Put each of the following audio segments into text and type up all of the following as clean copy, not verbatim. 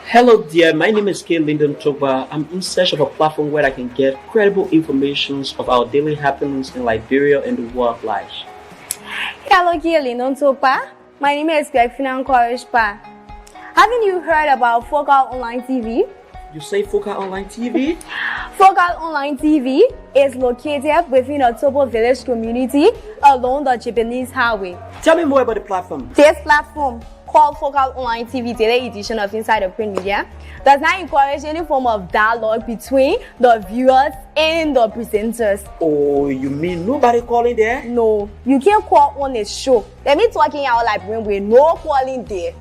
Hello dear, my name is K. Lyndon Toba. I'm in search of a platform where I can get credible informations of our daily happenings in Liberia and the world at large. Hello, Lyndon Toba. My name is Greg Courage Pa. Haven't you heard about Focal Online TV? You say Focal Online TV? Focal Online TV is located within a Tobo village community along the Japanese highway. Tell me more about the platform. This platform, called Focal Online TV Daily Edition of Inside the Print Media, does not encourage any form of dialogue between the viewers and the presenters. Oh, you mean nobody calling there? No, you can't call on a show. Let me talking out like when we're no calling there.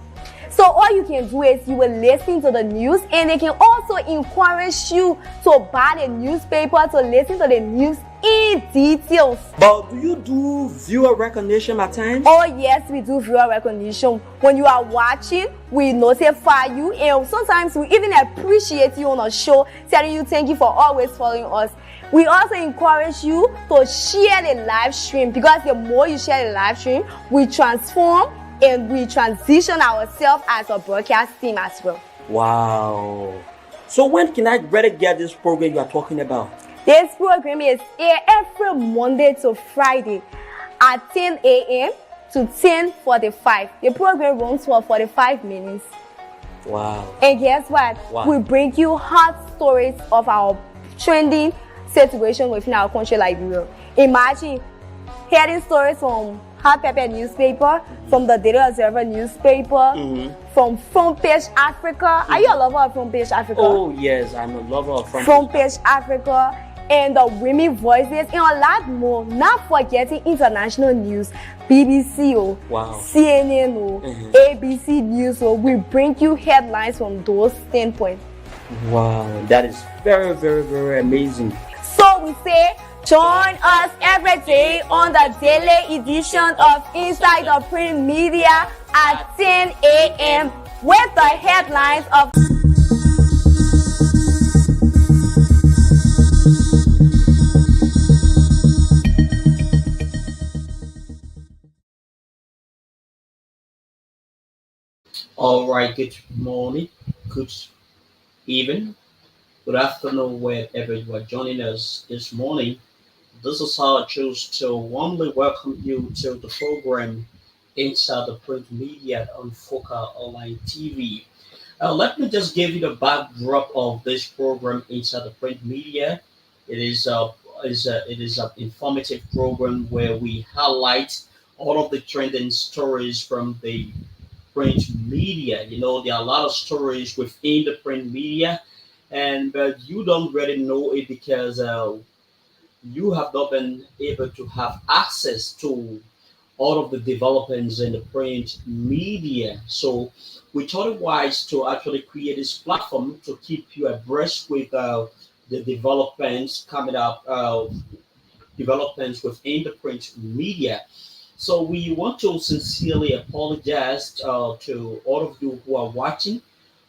So all you can do is you will listen to the news, and they can also encourage you to buy the newspaper to listen to the news in details. But do you do viewer recognition at times? Oh yes, we do viewer recognition. When you are watching, we notify you, and sometimes we even appreciate you on a show, telling you thank you for always following us. We also encourage you to share the live stream, because the more you share the live stream, we transform and we transition ourselves as a broadcast team as well. Wow. So when can I better get this program you are talking about? This program is here every Monday to Friday at 10 a.m. to 10:45. The program runs for 45 minutes. Wow. And guess what? Wow. We bring you hot stories of our trending situation within our country, Liberia. Imagine hearing stories from Hot Pepper newspaper, from the Daily Observer newspaper, from Front Page Africa. Are you a lover of Front Page Africa? Oh yes, I'm a lover of Front Page Africa, and the Women Voices, and a lot more. Not forgetting international news, BBC, Wow. CNN, ABC News. We bring you headlines from those standpoints. Wow, that is very, very, very amazing. So we say, join us every day on the daily edition of Inside the Print Media at 10 a.m. with the headlines of All right, good morning, good evening, good afternoon, wherever you are joining us this morning. This is how I choose to warmly welcome you to the program Inside the Print Media on Focal Online TV. Let me just give you the backdrop of this program Inside the Print Media. It is an informative program where we highlight all of the trending stories from the print media. You know, there are a lot of stories within the print media, and but you don't really know it because you have not been able to have access to all of the developments in the print media. So we thought it wise to actually create this platform to keep you abreast with the developments coming up, developments within the print media. So we want to sincerely apologize to all of you who are watching.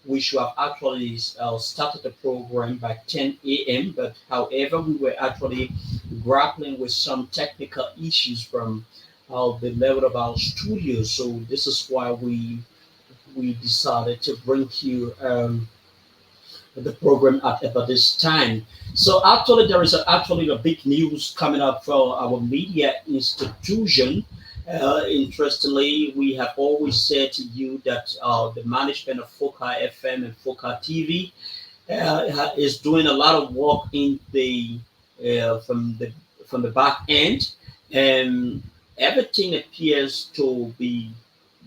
We should have actually started the program by 10 a.m. But however, we were actually grappling with some technical issues from the level of our studio. So this is why we decided to bring you the program at about this time. So actually, there is actually a big news coming up for our media institution. Interestingly, we have always said to you that the management of Foca FM and Foca TV is doing a lot of work in the from the back end, and everything appears to be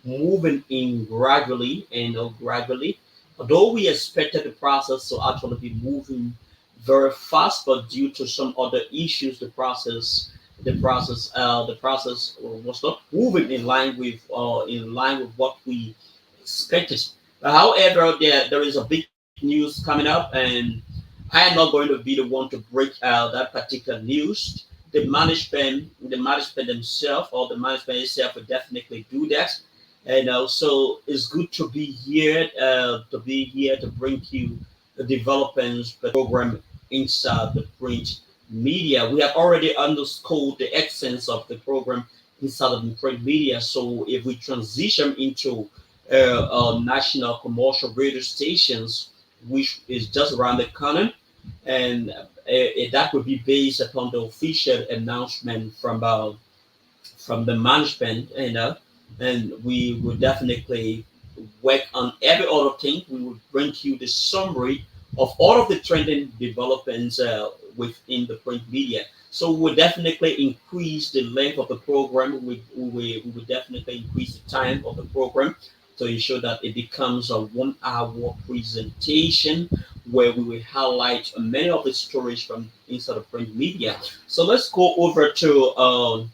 moving in gradually and gradually. Although we expected the process to actually be moving very fast, but due to some other issues, the process was not moving in line with what we expected. However, there is a big news coming up, and I am not going to be the one to break out that particular news. The management themselves, or the management itself, will definitely do that. And so it's good to be here to bring you the developments, the program inside the print media. We have already underscored the essence of the program inside of the print media. So if we transition into national commercial radio stations, which is just around the corner, and that would be based upon the official announcement from the management, and we would definitely work on every other thing. We would bring you the summary of all of the trending developments within the print media. So we would definitely increase the length of the program. We would definitely increase the time of the program to ensure that it becomes a 1 hour presentation where we will highlight many of the stories from inside of print media. So let's go over to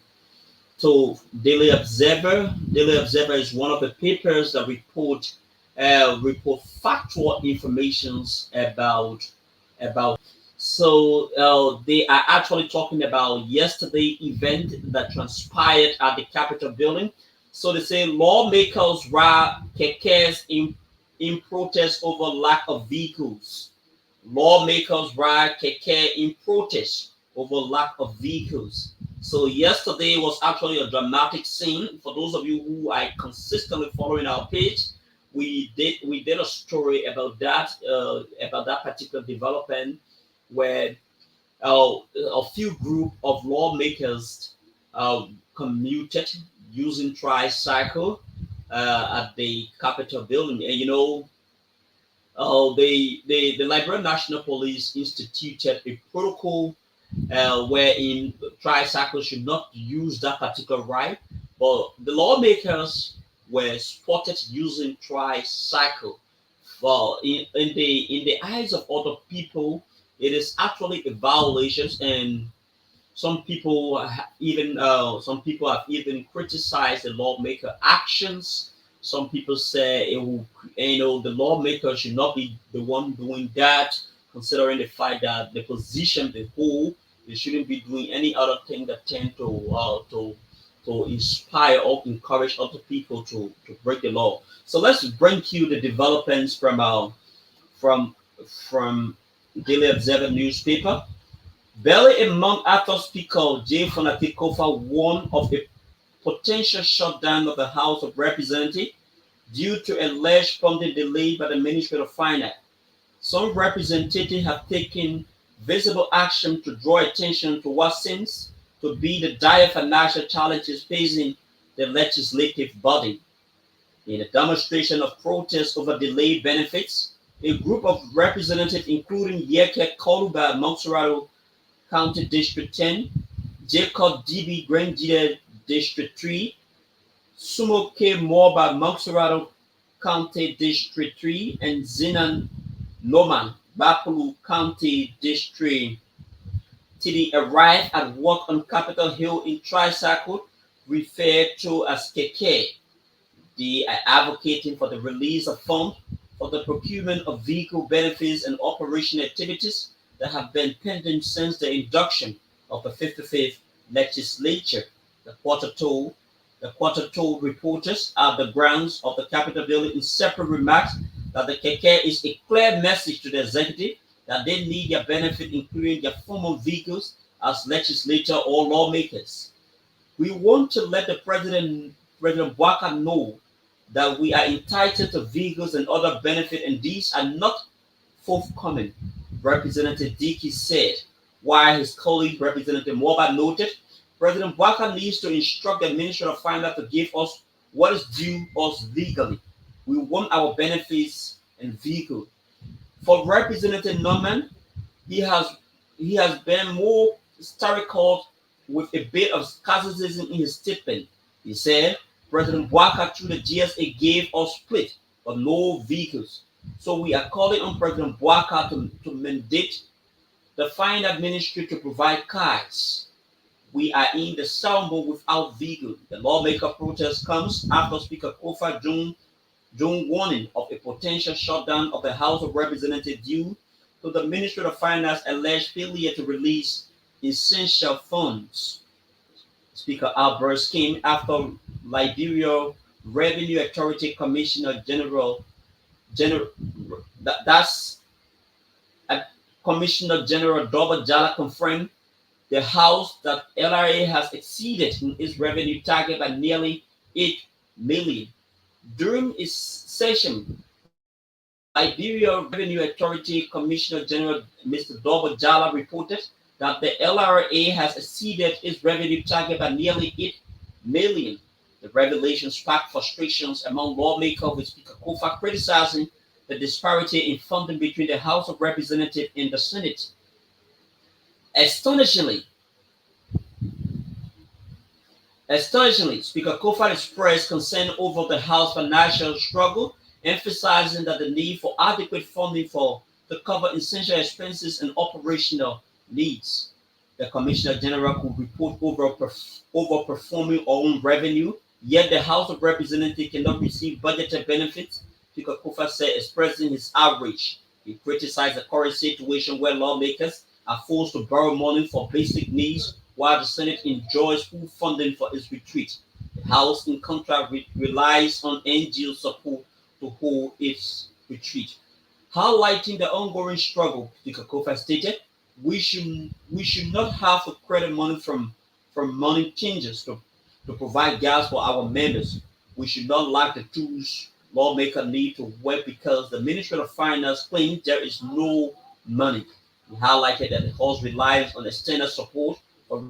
Daily Observer. Daily Observer is one of the papers that report factual informations about. So they are actually talking about yesterday event that transpired at the Capitol building. So they say lawmakers ride kekes in protest over lack of vehicles. Lawmakers ride keke in protest over lack of vehicles. So yesterday was actually a dramatic scene. For those of you who are consistently following our page, we did a story about that particular development where a few group of lawmakers commuted using tricycle at the Capitol building, and the Liberian National Police instituted a protocol wherein tricycles should not use that particular right, but the lawmakers were spotted using tricycle. Well, in the eyes of other people, it is actually a violation, and some people have even criticized the lawmaker actions. Some people say the lawmaker should not be the one doing that, considering the fact that the position they hold, they shouldn't be doing any other thing that tend to inspire or encourage other people to break the law. So let's bring you the developments from from Daily Observer newspaper. Barely a month after Speaker Jay Fonatikofa warned of a potential shutdown of the House of Representatives due to alleged funding delay by the Ministry of Finance, some representatives have taken visible action to draw attention to what seems to be the dire financial challenges facing the legislative body. In a demonstration of protest over delayed benefits, a group of representatives, including Yeke Koluba, Montserrat County District 10, Jacob D.B. Grandida District 3, Sumo K. Morba, Montserrat County District 3, and Zinan Noman, Bapulu County District. Till arrived at work on Capitol Hill in tricycle, referred to as KK. They are advocating for the release of funds for the procurement of vehicle benefits and operation activities that have been pending since the induction of the 55th legislature. The quarter told reporters at the grounds of the Capitol building in separate remarks that the KK is a clear message to the executive that they need their benefit, including their former vehicles, as legislators or lawmakers. We want to let the President Waka know that we are entitled to vehicles and other benefits, and these are not forthcoming, Representative Dickey said, while his colleague Representative Moba noted President Waka needs to instruct the Ministry of Finance to give us what is due us legally. We want our benefits and vehicles. For Representative Norman, he has been more historical with a bit of scarcity in his statement. He said President Waka through the GSA gave us split but no vehicles. So we are calling on President Waka to mandate the finance ministry to provide cars. We are in the Sambo without vehicles. The lawmaker protest comes after Speaker Kofa June warning of a potential shutdown of the House of Representatives due to the Ministry of Finance alleged failure to release essential funds. Speaker outburst came after Liberia Revenue Authority Commissioner General that's Commissioner General Doba Jala confirmed the House that LRA has exceeded its revenue target by nearly 8 million. During its session, Liberia Revenue Authority Commissioner General Mr. Dobo Jala reported that the LRA has exceeded its revenue target by nearly 8 million. The revelation sparked frustrations among lawmakers, with Speaker Kofa criticizing the disparity in funding between the House of Representatives and the Senate. Astonishingly, Astonishingly, Speaker Kofa expressed concern over the House financial struggle, emphasizing that the need for adequate funding to cover essential expenses and operational needs. The Commissioner General could report overperforming own revenue, yet the House of Representatives cannot receive budgeted benefits, Speaker Kofa said, expressing his outrage. He criticized the current situation where lawmakers are forced to borrow money for basic needs while the Senate enjoys full funding for its retreat. The House, in contrast, relies on NGO support to hold its retreat. Highlighting the ongoing struggle, Speaker Kofa stated, we should not have to credit money from money changers to provide gas for our members. We should not lack the tools lawmakers need to work because the Ministry of Finance claims there is no money. He highlighted that the House relies on external support for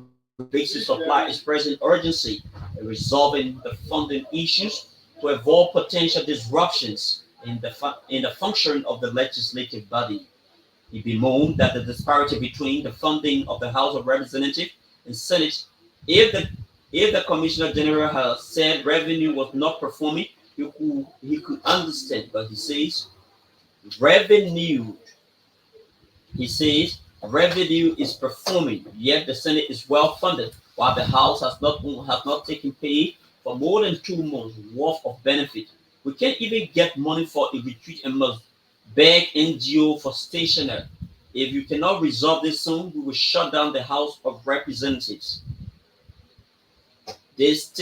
basic supply, expressing urgency in resolving the funding issues to avoid potential disruptions in the function of the legislative body. He bemoaned that the disparity between the funding of the House of Representatives and Senate, if the Commissioner General has said revenue was not performing, he could understand, but revenue he says revenue is performing, yet the Senate is well funded, while the House has not taken pay for more than 2 months worth of benefit. We can't even get money for a retreat and must beg NGO for stationery. If you cannot resolve this soon, we will shut down the House of Representatives. This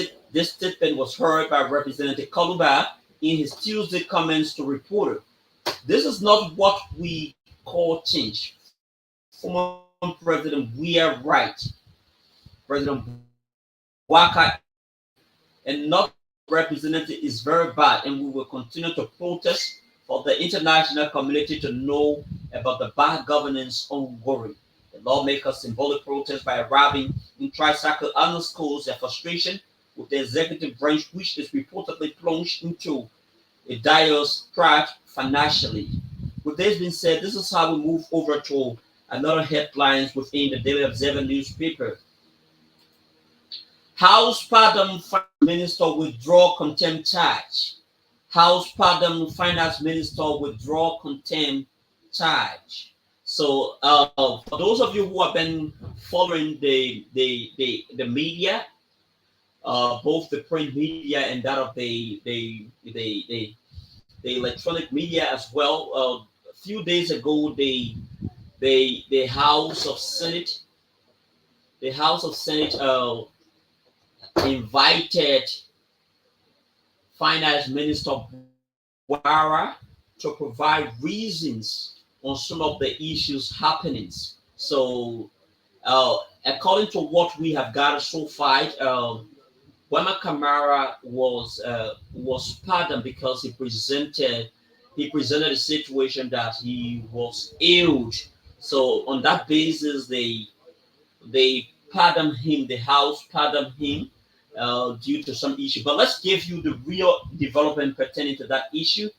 statement was heard by Representative Kaluba in his Tuesday comments to reporters. This is not what we call change. Former President, we are right. President Waka and not representative is very bad, and we will continue to protest for the international community to know about the bad governance ongoing. The lawmakers' symbolic protest by arriving in tricycle underscores their frustration with the executive branch, which is reportedly plunged into a dire strait financially. With this being said, this is how we move over to another headlines within the Daily Observer newspaper. House pardon finance minister withdraw contempt charge. House pardon finance minister withdraw contempt charge. So, for those of you who have been following the media, both the print media and that of the electronic media as well. A few days ago, the House of Senate invited Finance Minister Wara to provide reasons on some of the issues happenings. So, according to what we have gathered so far, Wema Kamara was pardoned because he presented a situation that he was ill. So on that basis, they pardoned him. The House pardoned him due to some issue. But let's give you the real development pertaining to that issue.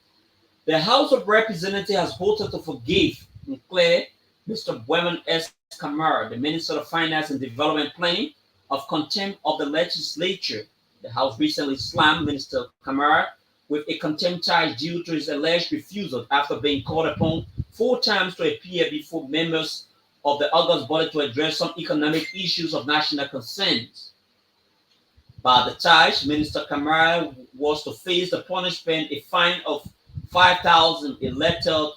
The House of Representatives has voted to forgive and clear Mr. Wema S. Kamara, the Minister of Finance and Development Planning, of contempt of the legislature. The House recently slammed Minister Kamara with a contempt charge due to his alleged refusal after being called upon 4 times to appear before members of the August body to address some economic issues of national concerns. By the charge, Minister Kamara was to face the punishment, a fine of 5,000, a letter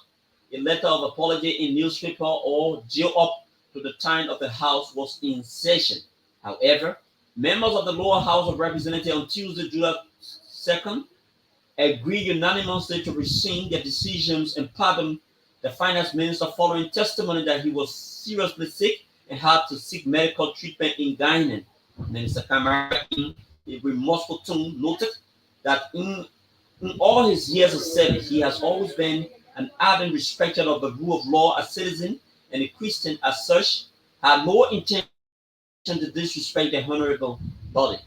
of apology in newspaper, or jail up to the time of the House was in session. However, members of the lower House of Representatives on Tuesday, July 2nd, agreed unanimously to rescind their decisions and pardon the finance minister following testimony that he was seriously sick and had to seek medical treatment in Guinea. Minister Kamara, in a remorseful tone, noted that In all his years of service, he has always been an ardent respecter of the rule of law as citizen and a Christian as such, had no intention to disrespect the honorable body.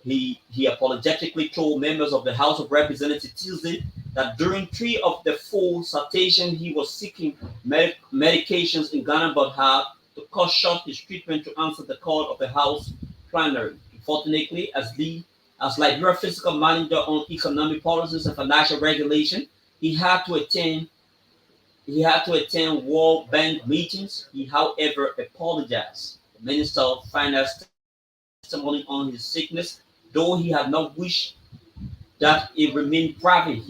He apologetically told members of the House of Representatives Tuesday that during three of the four citations he was seeking medications in Ghana but had to cut short his treatment to answer the call of the House plenary. Unfortunately, as Liberia fiscal manager on economic policies and financial regulation, he had to attend World Bank meetings. He, however, apologized. The Minister of Finance testimony on his sickness, though he had not wished that it remained private.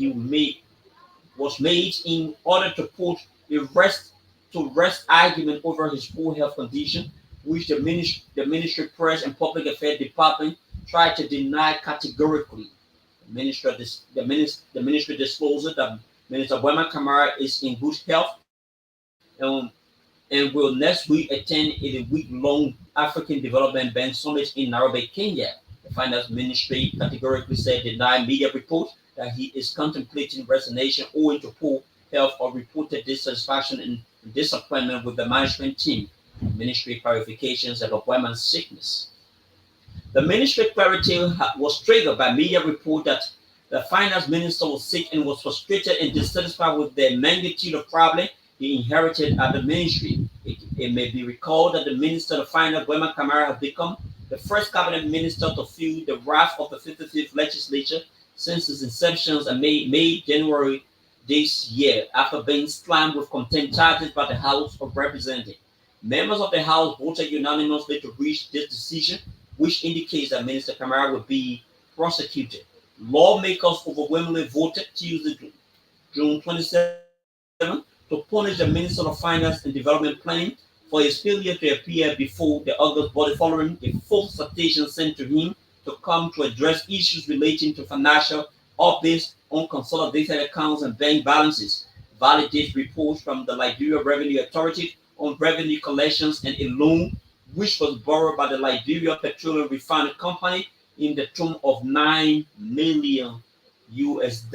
Was made in order to put a rest argument over his poor health condition, which the Ministry Press and Public Affairs Department tried to deny categorically. The ministry disclosed that Minister Wema Kamara is in good health um, and will next week attend a week-long African Development Bank Summit in Nairobi, Kenya. The Finance Ministry categorically said denied media reports that he is contemplating resignation owing to poor health or reported dissatisfaction and disappointment with the management team. Ministry clarifications about Wema's sickness. The ministry clarity was triggered by media report that the finance minister was sick and was frustrated and dissatisfied with the magnitude of problem he inherited at the ministry. It may be recalled that the Minister of Finance, Wema Kamara, has become the first cabinet minister to feel the wrath of the 55th legislature since its inception in January this year, after being slammed with contempt charges by the House of Representatives. Members of the House voted unanimously to reach this decision, which indicates that Minister Kamara will be prosecuted. Lawmakers overwhelmingly voted Tuesday, June 27, to punish the Minister of Finance and Development Planning for his failure to appear before the August body following a full citation sent to him to come to address issues relating to financial updates on consolidated accounts and bank balances, validate reports from the Liberia Revenue Authority on revenue collections, and a loan which was borrowed by the Liberia Petroleum Refining Company in the sum of $9 million US.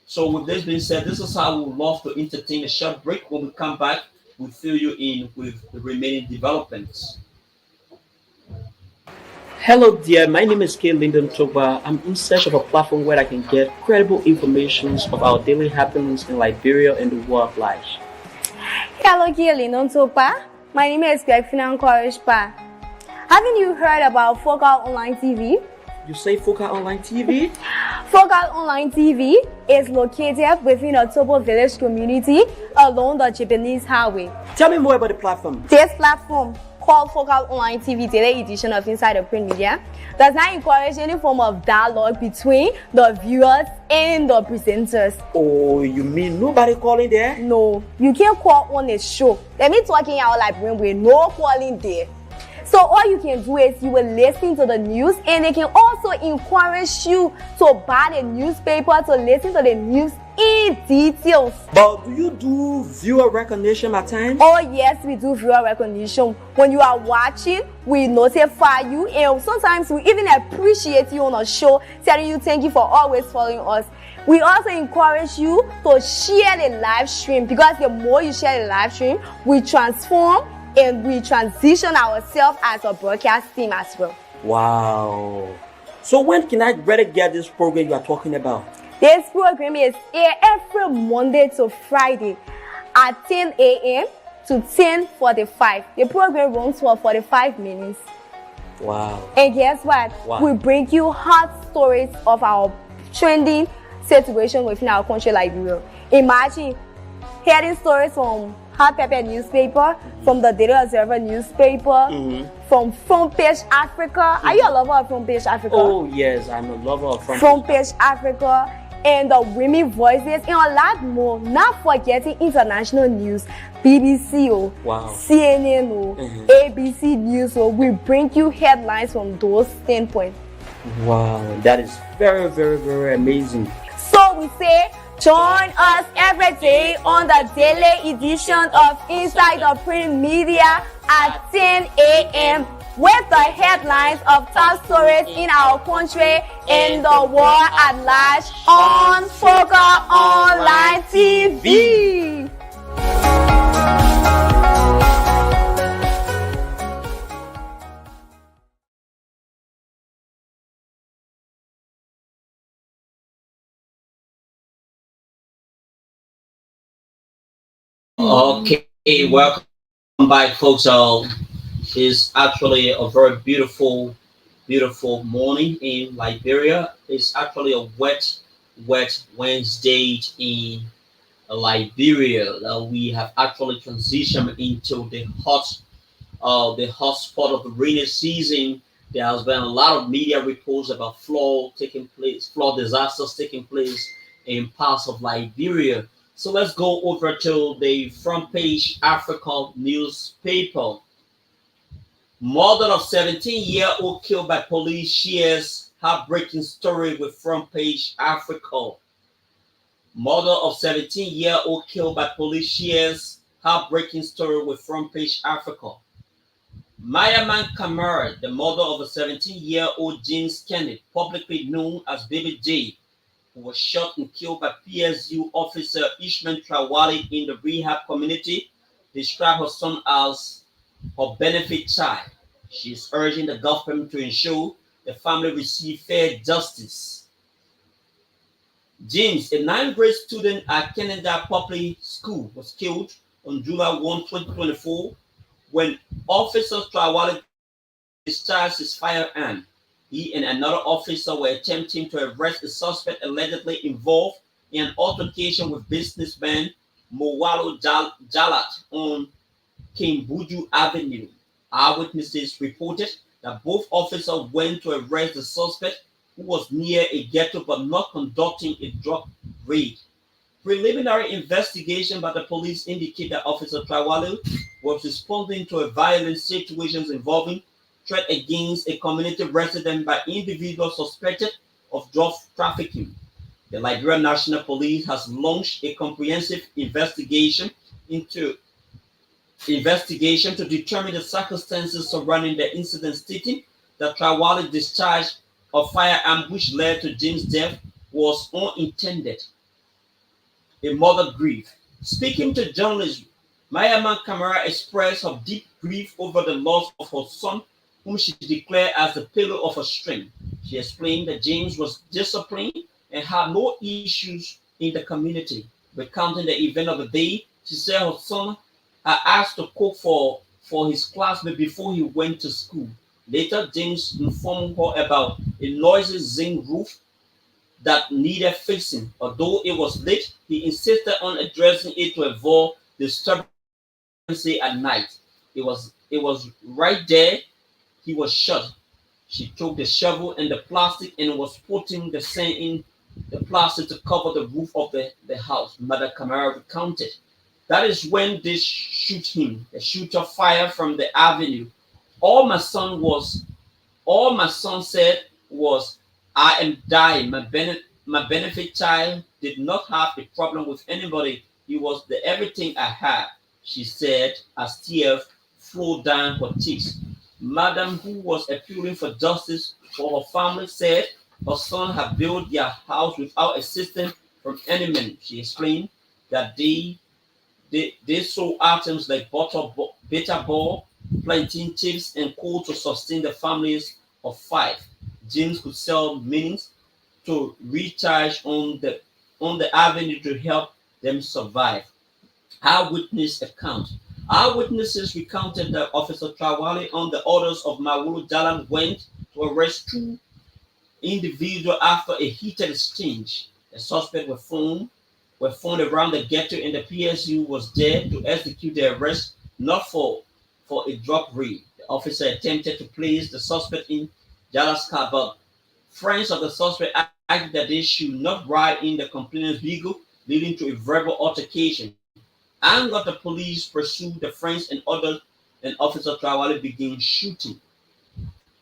So with this being said, this is how we would love to entertain a short break. When we come back, we'll fill you in with the remaining developments. Hello dear, my name is K. Lyndon Toba. I'm in search of a platform where I can get credible information about daily happenings in Liberia and the world at large. Hello, K. Lyndon Toba. My name is Grefina Korishpa. Haven't you heard about Focal Online TV? You say Focal Online TV? Focal Online TV is located within a Tobo village community along the Japanese highway. Tell me more about the platform. This platform, called Focal Online TV Daily Edition of Inside the Print Media, does not encourage any form of dialogue between the viewers and the presenters. Oh, you mean nobody calling there? No, you can't call on a show. Let me talking out like when we're no calling there. So all you can do is you will listen to the news, and they can also encourage you to buy the newspaper to listen to the news in details. But do you do viewer recognition at times? Oh yes, we do viewer recognition. When you are watching, we notify you, and sometimes we even appreciate you on a show, telling you thank you for always following us. We also encourage you to share the live stream, because the more you share the live stream, we transform and we transition ourselves as a broadcast team as well. Wow. So when can I better get this program you are talking about? This program is aired every Monday to Friday at 10 a.m. to 10:45. The program runs for 45 minutes. Wow. And guess what? Wow. We bring you hot stories of our trending situation within our country, Liberia. Imagine hearing stories from Hot Pepper newspaper, from the Daily Observer newspaper, from Front Page Africa. Are you a lover of Front Page Africa? Oh yes, I'm a lover of Front Page Africa, and the Women Voices, and a lot more. Not forgetting international news, BBC, wow. CNN, ABC News. We bring you headlines from those standpoints. Wow, that is very, very, very amazing. So we say, join us every day on the daily edition of Inside the Print Media at 10 a.m. with the headlines of top stories in our country and the world at large on Focus Online TV. Okay, welcome back, folks. It's actually a very beautiful morning in Liberia. It's actually a wet Wednesday in Liberia. We have actually transitioned into the hot spot of the rainy season. There has been a lot of media reports about flood disasters taking place in parts of Liberia. So let's go over to the front page Africa newspaper. Mother of 17-year-old killed by police shares heartbreaking story with front page Africa. Mother of 17-year-old killed by police shares heartbreaking story with front page Africa. Mayaman Kamara, the mother of a 17-year-old James Kenneth, publicly known as Baby J, who was shot and killed by PSU officer Ishman Trawali in the rehab community, described her son as her benefit child. She is urging the government to ensure the family receive fair justice. James, a ninth grade student at Canada Public School, was killed on July 1, 2024, when Officer Trawali discharged his firearm. He and another officer were attempting to arrest the suspect allegedly involved in an altercation with businessman Mowalo Jalat on Kimbuju Avenue. Eyewitnesses reported that both officers went to arrest the suspect, who was near a ghetto but not conducting a drug raid. Preliminary investigation by the police indicate that Officer Trawali was responding to a violent situation involving threat against a community resident by individuals suspected of drug trafficking. The Liberian National Police has launched a comprehensive investigation to determine the circumstances surrounding the incident, stating that Trawali's discharge of firearm which led to James' death was unintended. A mother grief. Speaking to journalists, Mayaman Kamara expressed her deep grief over the loss of her son, whom she declared as the pillar of her strength. She explained that James was disciplined and had no issues in the community. Recounting the event of the day, she said her son had asked to cook for his classmate before he went to school. Later, James informed her about a noisy zinc roof that needed fixing. Although it was late, he insisted on addressing it to avoid disturbance at night. It was right there he was shot. She took the shovel and the plastic and was putting the sand in the plastic to cover the roof of the house. Mother Kamara recounted. That is when they shoot him. The shooter fired from the avenue. All my son said was, I am dying. My benefit child did not have a problem with anybody. He was the everything I had, she said as tears flowed down her cheeks. Madam, who was appealing for justice for her family, said her son had built their house without assistance from any man. She explained that they sold items like bitter ball, plantain chips, and coal to sustain the families of five. James could sell minis to recharge on the avenue to help them survive. Eyewitness account. Eyewitnesses recounted that Officer Trawali, on the orders of Mawulu Jalan, went to arrest two individuals after a heated exchange. The suspects were found around the ghetto, and the PSU was there to execute the arrest, not for a drug raid. The officer attempted to place the suspect in Jala's car, but friends of the suspect argued that they should not ride in the complainant's vehicle, leading to a verbal altercation. Angered, the police pursued the friends and others, and Officer Trawali began shooting.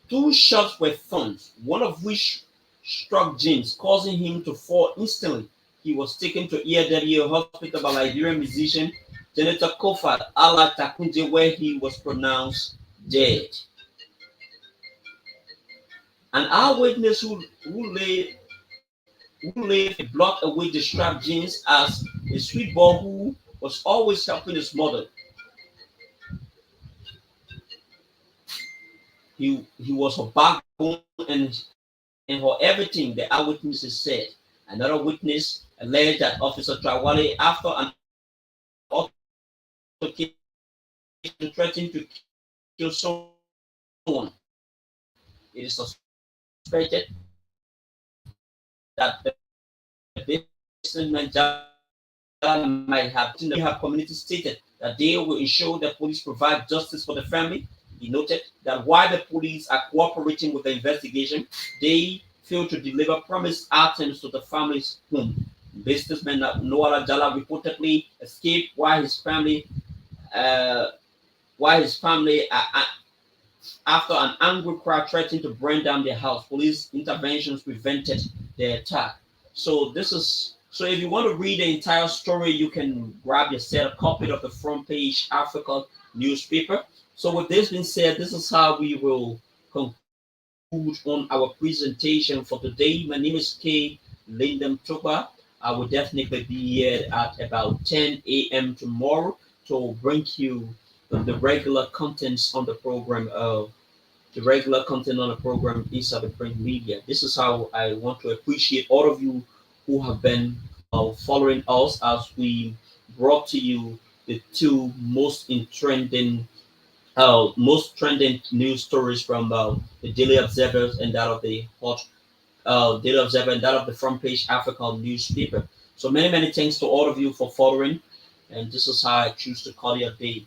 Two shots were found, one of which struck James, causing him to fall instantly. He was taken to ERW Hospital by Liberian musician Senator Kofar Allah Takunje, where he was pronounced dead. An eyewitness who lived a block away described James as a sweet boy who was always helping his mother. He was her backbone and her everything, the eyewitnesses said. Another witness alleged that Officer Trawale, after an altercation, threatened to kill someone. It is suspected that the businessman might have community stated that they will ensure the police provide justice for the family. He noted that while the police are cooperating with the investigation, they fail to deliver promised items to the family's home. Businessman Noah Jala reportedly escaped uh, while his family after an angry crowd threatened to burn down their house. Police interventions prevented the attack. So if you want to read the entire story, you can grab yourself a copy of the front page Africa newspaper. So with this being said, this is how we will conclude on our presentation for today. My name is K. Lyndon Tuba. I will definitely be here at about 10 a.m. tomorrow to bring you the regular contents on the program. The regular content on the program inside the print media. This is how I want to appreciate all of you who have been following us as we brought to you the two most trending news stories from the Daily Observers and that of the Hot Daily Observer and that of the Front Page Africa newspaper. So many thanks to all of you for following, and this is how I choose to call it a day.